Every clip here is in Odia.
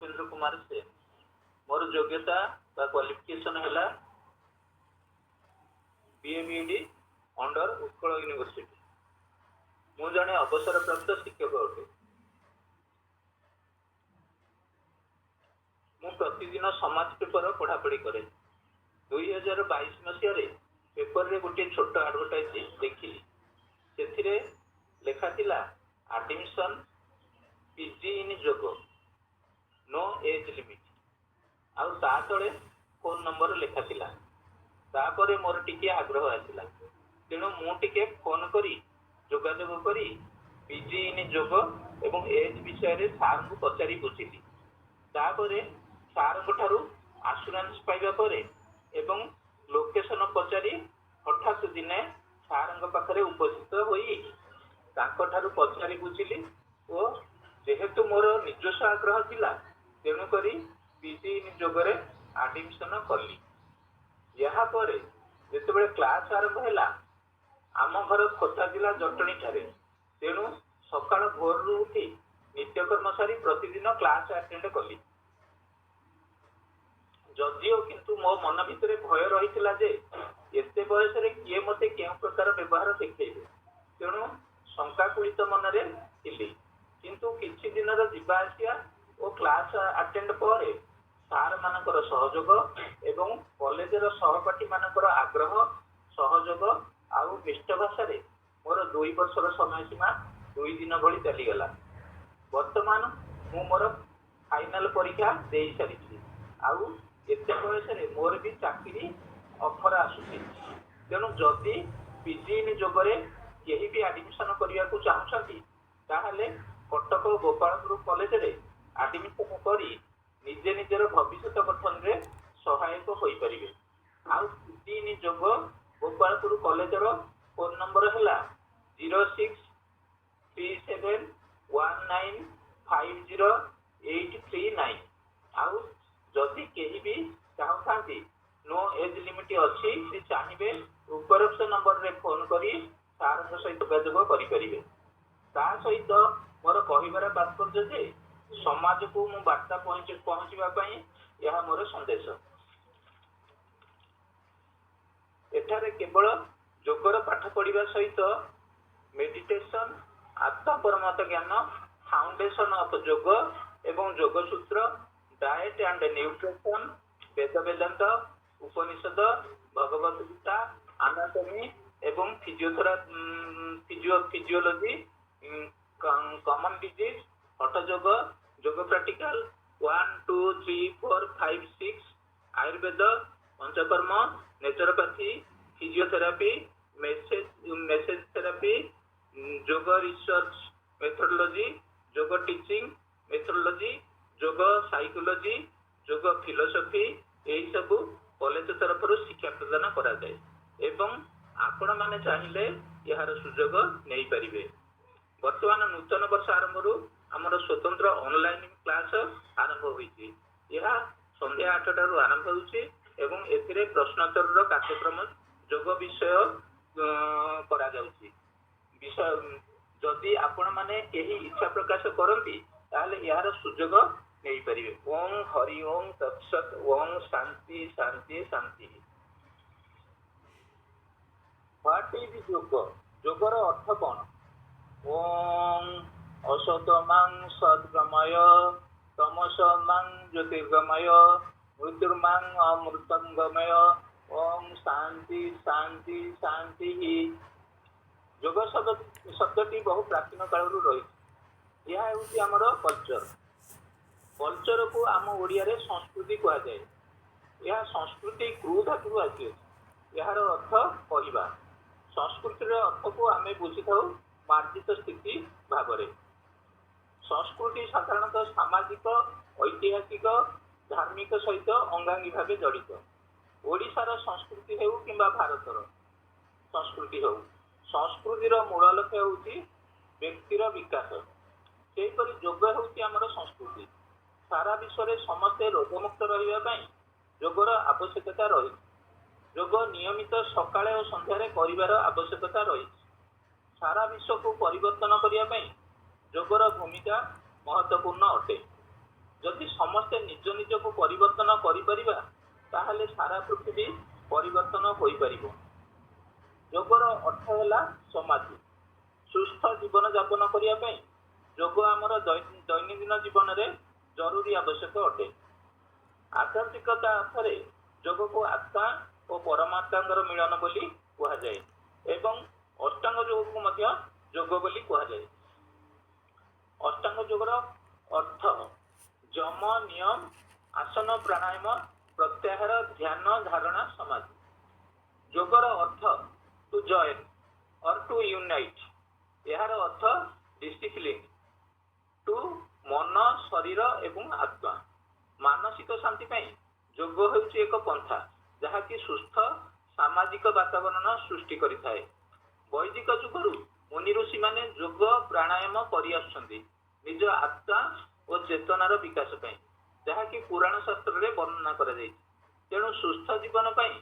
उपेंद्र कुमार सेन। मोर योग्यता बा क्वालिफिकेशन है बीएमईडी अंडर उत्कल यूनिवर्सिटी। मु जने अवसर प्राप्त शिक्षक अटे। मु प्रतिदिन समाज पेपर पढ़ापढ़ी करे। 2022 मसीह पेपर रे गोटे छोट एडवर्टाइज देखी से लेखा थिला एडमिशन पीजी इन जोग नो एज लिमिट आउ ता तले फोन नंबर लेखा थिला। तापर मोर टिके आग्रह आसिला तेणु मु टिके फोन करी जोगाजोग करी पीजी इन जोग एवं एज विषय रे सार को पचारि बुझिली। तापर सार को ठारू आश्योरेंस पाइबा परे एवं लोकेशन पचारि हठात दिने सार पाखरे उपस्थित होई तांको ठारू पचारि बुझिली और जेहेतु मोर निजस्व आग्रह थिला तेणु करी पीजी इन जोगरे एडमिशन कली। यहाँ पर जिते क्लास आरंभ है आम घर खोर्धा जिला जटणी ठारे तेणु सकाळ भोर उठी नित्यकर्म सारी प्रतिदिन क्लास अटेंड कली। जदिओ किंतु मो मन भितर भय रही जे एते बयस रे किए मते केउ प्रकार व्यवहार देखैबे तेणु शंकाकुलित मनरे थिली। किंतु किछि दिनर जिबा आसिया और क्लास अटेंड पर सार मानकर सहयोग एवं कॉलेजर सहपाठी मानकर आग्रह सहयोग आउ मिष्ट भाषा रे मोर 2 वर्षर समय सीमा 2 दिन भली चलीगला। वर्तमान मु मोर फाइनल परीक्षा दे सारी आउ एते बयस रे मोर भी चाकरी ऑफर आसुची। तेणु जदि पीजी इन जोगरे केही भी एडमिशन करिया को चाहछंती ताहले कटक गोपालपुर कॉलेज रे एडमिशन करी निजे निजर भविष्य गठन रे सहायक होई परिबे। आउ पीजी इन जोग गोपालपुर कॉलेज रो फोन नंबर हैला 063719503839। आउ जदि केही भी चाहतांती नो एज लिमिट अछि से चाहिबे उपरोक्त नंबर रे फोन करी सार सहित योगाजोग करि परिबे। ता सहित मोर कहिबार तात्पर्य जे समाज को मु वार्ता पहुंचीबा पई यह मोर संदेश। एठारे केवल जोगर पाठ पढ़िबा सहित मेडिटेशन आत्म परमत ज्ञान फाउंडेशन ऑफ योग एवं योग सूत्र डाइट एंड न्यूट्रिशन वेद वेदांत उपनिषद भगवत गीता एनाटॉमी एवं फिजियोलॉजी कॉमन डिजीज हठ योग योग प्रैक्टिकल 1 2 3 4 5 6 आयुर्वेद पंचकर्म नेचुरोपैथी फिजियोथेरापी मेसेज थेरापी योग रिसर्च मेथोडोलॉजी योग टीचिंग मेथोडोलॉजी योग साइकोलॉजी योग फिलोसफी यही सब कॉलेज तरफ शिक्षा प्रदान करा जाए एवं आपण माने चाहिए यार सुजोग नहीं पारिबे। वर्तमान नूतन वर्ष आरंभ आमर स्वतंत्र ऑनलाइन क्लास आरंभ होईछि। यह संध्या 8 टारू आरंभ होउछि एवं एथिरे प्रश्नोत्तर कार्यक्रम योग विषय करा जाउछि। विषय जदि आपण माने केही इच्छा प्रकाश करंती ताले यार सुजोग नहीं पारिबे। ओम हरि ओम तत्सत ओम शांति शांति शांति। व्हाट इज योग? योगर अर्थ कौन? ओम असतमं सद्गमय तमसमं ज्योतिर्गमय मृत्युर्मं अमृतंगमय ओम शांति शांति शांति। योग शब्दटी बहु प्राचीन काल रही। यह होती आमर कल्चर। कल्चर को आम ओडिया रे संस्कृति कहा जाए। यह संस्कृति क्रू धातु आसी यार अर्थ कहवा। संस्कृतिर अर्थ को आम बुझी था मार्जित स्थिति भाव में। संस्कृति साधारणतः सामाजिक ऐतिहासिक धार्मिक सहित अंगांगी भाव जड़ित। ओडिशार संस्कृति हेउ किंबा भारतर संस्कृति हेउ संस्कृतिर मूल लक्ष्य होउछि व्यक्तिर विकास। सेहीपरि योग हेउछि आमर संस्कृति। सारा विश्व में समस्ते रोगमुक्त रहा योगर आवश्यकता रही। योग नियमित सकाळे और संध्यारे करिवार आवश्यकता रही। सारा विश्व को परिवर्तन करने योगर भूमिका महत्वपूर्ण अटे। ଯଦି ସମସ୍ତେ ନିଜ ନିଜକୁ ପରିବର୍ତ୍ତନ କରିପାରିବା ତାହେଲେ ସାରା ପୃଥିବୀ ପରିବର୍ତ୍ତନ ହୋଇପାରିବ। ଯୋଗର ଅର୍ଥ ହେଲା ସମାଧି। ସୁସ୍ଥ ଜୀବନ ଯାପନ କରିବା ପାଇଁ ଯୋଗ ଆମର ଦୈନନ୍ଦିନ ଜୀବନରେ ଜରୁରୀ ଆବଶ୍ୟକ ଅଟେ। ଆଧ୍ୟାତ୍ମିକତା ଅର୍ଥରେ ଯୋଗକୁ ଆତ୍ମା ଓ ପରମାତ୍ମାଙ୍କର ମିଳନ ବୋଲି କୁହାଯାଏ ଏବଂ ଅଷ୍ଟାଙ୍ଗ ଯୋଗକୁ ମଧ୍ୟ ଯୋଗ ବୋଲି କୁହାଯାଏ। ଅଷ୍ଟାଙ୍ଗ ଯୋଗର ଅର୍ଥ ଯମ, ନିୟମ, ଆସନ, ପ୍ରାଣାୟାମ, ପ୍ରତ୍ୟାହାର, ଧ୍ୟାନ, ଧାରଣା, ସମାଧି। ଯୋଗର ଅର୍ଥ two join or two unite. ଏହାର ଅର୍ଥ ଡିସିପ୍ଲିନ୍ ଟୁ ମନ, ଶରୀର ଏବଂ ଆତ୍ମା। ମାନସିକ ଶାନ୍ତି ପାଇଁ ଯୋଗ ହେଉଛି ଏକ ପନ୍ଥା ଯାହାକି ସୁସ୍ଥ ସାମାଜିକ ବାତାବରଣ ସୃଷ୍ଟି କରିଥାଏ। ବୈଦିକ ଯୁଗରୁ ମୁନି ଋଷିମାନେ ଯୋଗ ପ୍ରାଣାୟାମ କରିଆସୁଛନ୍ତି ନିଜ ଆତ୍ମା ଓ ଚେତନାର ବିକାଶ ପାଇଁ, ଯାହାକି ପୁରାଣ ଶାସ୍ତ୍ରରେ ବର୍ଣ୍ଣନା କରାଯାଇଛି। ତେଣୁ ସୁସ୍ଥ ଜୀବନ ପାଇଁ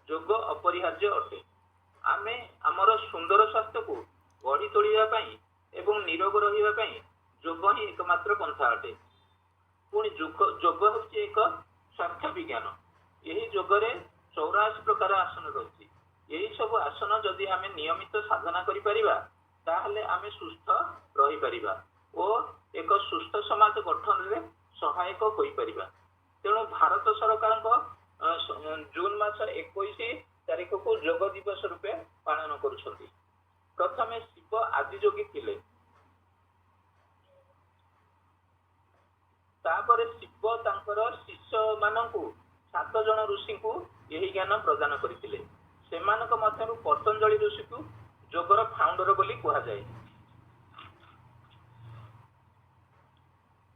ଯୋଗ ଅପରିହାର୍ଯ୍ୟ ଅଟେ। ଆମେ ଆମର ସୁନ୍ଦର ସ୍ୱାସ୍ଥ୍ୟକୁ ଗଢ଼ି ତୋଳିବା ପାଇଁ ଏବଂ ନିରୋଗ ରହିବା ପାଇଁ ଯୋଗ ହିଁ ଏକମାତ୍ର ପନ୍ଥା ଅଟେ। ପୁଣି ଯୋଗ ହେଉଛି ଏକ ସ୍ୱାସ୍ଥ୍ୟ ବିଜ୍ଞାନ। ଏହି ଯୋଗରେ 84 ପ୍ରକାର ଆସନ ରହିଛି। ଏହି ସବୁ ଆସନ ଯଦି ଆମେ ନିୟମିତ ସାଧନା କରିପାରିବା ତାହେଲେ ଆମେ ସୁସ୍ଥ ରହିପାରିବା ଓ ଏକ ସୁସ୍ଥ ସମାଜ ଗଠନରେ ସହାୟକ ହୋଇପାରିବା। ତେଣୁ ଭାରତ ସରକାରଙ୍କ ଜୁନ୍ ମାସ 21 ତାରିଖକୁ ଯୋଗ ଦିବସ ରୂପେ ପାଳନ କରୁଛନ୍ତି। ପ୍ରଥମେ ଶିବ ଆଦିଯୋଗୀ ଥିଲେ, ତାପରେ ଶିବ ତାଙ୍କର ଶିଷ୍ୟମାନଙ୍କୁ 7 ଜଣ ଋଷିଙ୍କୁ ଏହି ଜ୍ଞାନ ପ୍ରଦାନ କରିଥିଲେ। ସେମାନଙ୍କ ମଧ୍ୟରୁ ପତଞ୍ଜଳି ଋଷିକୁ ଯୋଗର ଫାଉଣ୍ଡର ବୋଲି କୁହାଯାଏ।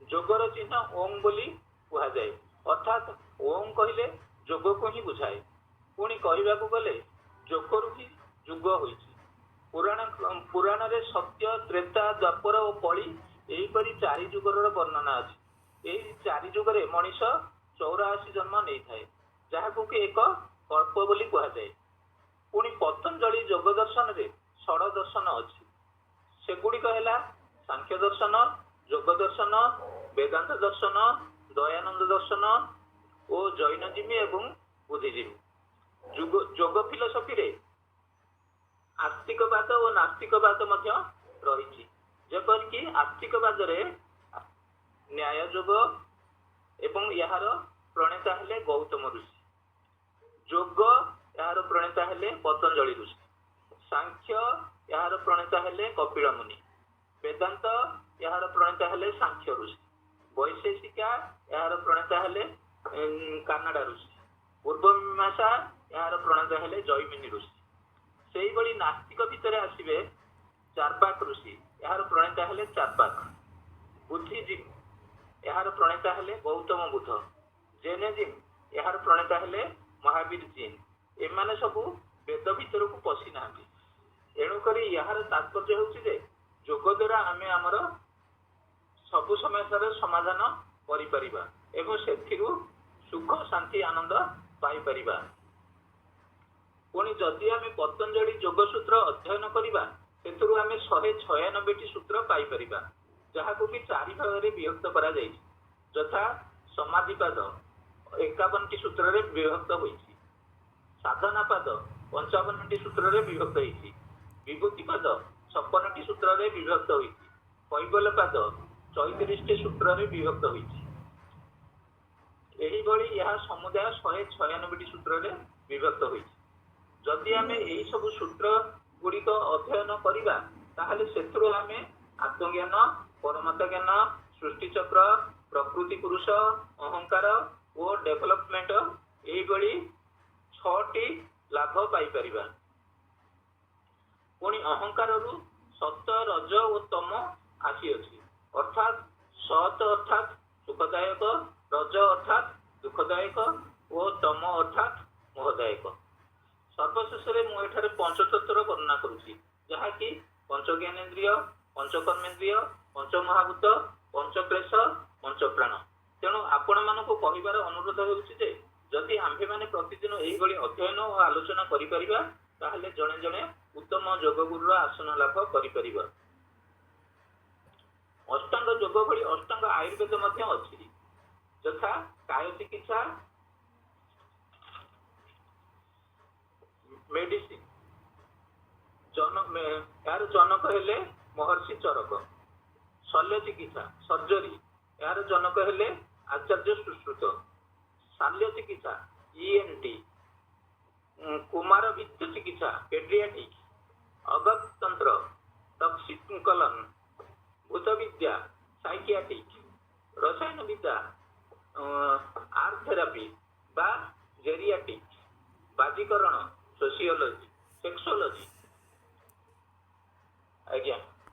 ଯୋଗର ଚିହ୍ନ ଓಂ ବୋଲି କୁହାଯାଏ, ଅର୍ଥାତ୍ ଓಂ କହିଲେ ଯୋଗକୁ ହିଁ ବୁଝାଏ। ପୁଣି କହିବାକୁ ଗଲେ ଯୋଗରୁ ହିଁ ଯୁଗ ହୋଇଛି। ପୁରାଣରେ ସତ୍ୟ, ତ୍ରେତା, ଦ୍ୱାପର ଓ କଳି ଏହିପରି 4 ଯୁଗର ବର୍ଣ୍ଣନା ଅଛି। ଏହି 4 ଯୁଗରେ ମଣିଷ 84 ଜନ୍ମ ନେଇଥାଏ, ଯାହାକୁ କି ଏକ କଳ୍ପ ବୋଲି କୁହାଯାଏ। ପୁଣି ପତଞ୍ଜଳି ଯୋଗ ଦର୍ଶନରେ 6 ଦର୍ଶନ ଅଛି। ସେଗୁଡ଼ିକ ହେଲା ସାଂଖ୍ୟ ଦର୍ଶନ, ଯୋଗ ଦର୍ଶନ, ବେଦାନ୍ତ ଦର୍ଶନ, ଦୟାନନ୍ଦ ଦର୍ଶନ ଓ ଜୈନଜିମି ଏବଂ ବୁଦ୍ଧିଜିମି। ଯୋଗ ଫିଲୋସଫିରେ ଆସ୍ତିକବାଦ ଓ ନାସ୍ତିକବାଦ ମଧ୍ୟ ରହିଛି। ଯେପରିକି ଆସ୍ତିକବାଦରେ ନ୍ୟାୟ ଯୋଗ ଏବଂ ଏହାର ପ୍ରଣେତା ହେଲେ ଗୌତମ ଋଷି। ଯୋଗ ଏହାର ପ୍ରଣେତା ହେଲେ ପତଞ୍ଜଳି ଋଷି। ସାଂଖ୍ୟ ଏହାର ପ୍ରଣେତା ହେଲେ କପିଳ ମୁନି। ବେଦାନ୍ତ ଏହାର ପ୍ରଣେତା ହେଲେ ସାଂଖ୍ୟ ଋଷି। ବୈଶେଷିକା ଏହାର ପ୍ରଣେତା ହେଲେ କାନାଡା ଋଷି। ପୂର୍ବ ମୀମାଂସା ଏହାର ପ୍ରଣେତା ହେଲେ ଜୈମିନୀ ଋଷି। ସେହିଭଳି ନାସ୍ତିକ ଭିତରେ ଆସିବେ ଚାର୍ବାକ ଋଷି, ଏହାର ପ୍ରଣେତା ହେଲେ ଚାର୍ବାକ। ବୁଦ୍ଧିଜିମ୍ ଏହାର ପ୍ରଣେତା ହେଲେ ଗୌତମ ବୁଦ୍ଧ। ଜୈନିଜିମ୍ ଏହାର ପ୍ରଣେତା ହେଲେ ମହାବୀର ଜୈନ। ଏମାନେ ସବୁ ବେଦ ଭିତରକୁ ପଶି ନାହାନ୍ତି। ଏଣୁକରି ଏହାର ତାତ୍ପର୍ଯ୍ୟ ହେଉଛି ଯେ ଯୋଗ ଦ୍ୱାରା ଆମେ ଆମର ସବୁ ସମସ୍ୟାର ସମାଧାନ କରିପାରିବା ଏବଂ ସେଥିରୁ ସୁଖ, ଶାନ୍ତି, ଆନନ୍ଦ ପାଇପାରିବା। ପୁଣି ଯଦି ଆମେ ପତଞ୍ଜଳି ଯୋଗସୂତ୍ର ଅଧ୍ୟୟନ କରିବା ସେଥିରୁ ଆମେ 196ଟି ସୂତ୍ର ପାଇପାରିବା, ଯାହାକୁ କି 4 ଭାଗରେ ବିଭକ୍ତ କରାଯାଇଛି। ଯଥା ସମାଧିପାଦ 51ଟି ସୂତ୍ରରେ ବିଭକ୍ତ ହୋଇଛି, ସାଧନାପାଦ 55ଟି ସୂତ୍ରରେ ବିଭକ୍ତ ହୋଇଛି, ବିଭୂତିପାଦ 56ଟି ସୂତ୍ରରେ ବିଭକ୍ତ ହୋଇଛି, କୈବଲ୍ୟପାଦ 34ଟି ସୂତ୍ରରେ ବିଭକ୍ତ ହୋଇଛି। ଏହିଭଳି ଏହା ସମୁଦାୟ 196ଟି ସୂତ୍ରରେ ବିଭକ୍ତ ହୋଇଛି। ଯଦି ଆମେ ଏହି ସବୁ ସୂତ୍ର ଗୁଡ଼ିକ ଅଧ୍ୟୟନ କରିବା ତାହେଲେ ସେଥିରୁ ଆମେ ଆତ୍ମଜ୍ଞାନ, ପରମାତ୍ମା ଜ୍ଞାନ, ସୃଷ୍ଟିଚକ୍ର, ପ୍ରକୃତି ପୁରୁଷ, ଅହଙ୍କାର ଓ ଡେଭଲପମେଣ୍ଟ ଏହିଭଳି 6ଟି ଲାଭ ପାଇପାରିବା। ପୁଣି ଅହଙ୍କାରରୁ ସତ, ରଜ ଓ ତମ ଆସିଅଛି, ଅର୍ଥାତ୍ ସତ ଅର୍ଥାତ୍ ସୁଖଦାୟକ, ରଜ ଅର୍ଥାତ୍ ଦୁଃଖଦାୟକ ଓ ତମ ଅର୍ଥାତ୍ ମୋହଦାୟକ। ସର୍ବଶେଷରେ ମୁଁ ଏଠାରେ ପଞ୍ଚତତ୍ତ୍ୱର ବର୍ଣ୍ଣନା କରୁଛି, ଯାହାକି ପଞ୍ଚଜ୍ଞାନେନ୍ଦ୍ରିୟ, ପଞ୍ଚକର୍ମେନ୍ଦ୍ରିୟ, ପଞ୍ଚମହାଭୂତ, ପଞ୍ଚକ୍ଲେଶ, ପଞ୍ଚପ୍ରାଣ। ତେଣୁ ଆପଣମାନଙ୍କୁ କହିବାର ଅନୁରୋଧ ହେଉଛି ଯେ ଯଦି ଆମ୍ଭେମାନେ ପ୍ରତିଦିନ ଏହିଭଳି ଅଧ୍ୟୟନ ଓ ଆଲୋଚନା କରିପାରିବା ତାହେଲେ ଜଣେ ଜଣେ ଉତ୍ତମ ଯୋଗଗୁରୁର ଆସନ ଲାଭ କରିପାରିବା। ଅଷ୍ଟାଙ୍ଗ ଯୋଗ ଭଳି ଅଷ୍ଟାଙ୍ଗ ଆୟୁର୍ବେଦ ମଧ୍ୟ ଅଛି। ଯଥା କାୟ ଚିକିତ୍ସା, ମେଡିସିନ। ଏହାର ଜନକ ହେଲେ ମହର୍ଷି ଚରକ। ଶଲ୍ୟ ଚିକିତ୍ସା ସର୍ଜରୀ, ଏହାର ଜନକ ହେଲେ ଆଚାର୍ଯ୍ୟ ସୁଶ୍ରୁତ। ଶାଲ୍ୟ ଚିକିତ୍ସା ENT। କୁମାର ବିଦ୍ୟ ଚିକିତ୍ସା ପେଡିଆଟ୍ରିକ। ଅଗତନ୍ତ୍ର ଟକ୍ସିକୋଲନ। ଭୂତ ବିଦ୍ୟା ସାଇକିଆଟ୍ରିକ। ରସାୟନ ବିଦ୍ୟା ଆର୍ଟ ଥେରାପି ବା ଜେରିଆଟ୍ରିକ। ବାଜିକରଣ ସୋସିଓଲୋଜି, ସେକ୍ସୋଲୋଜି। ଆଜ୍ଞା।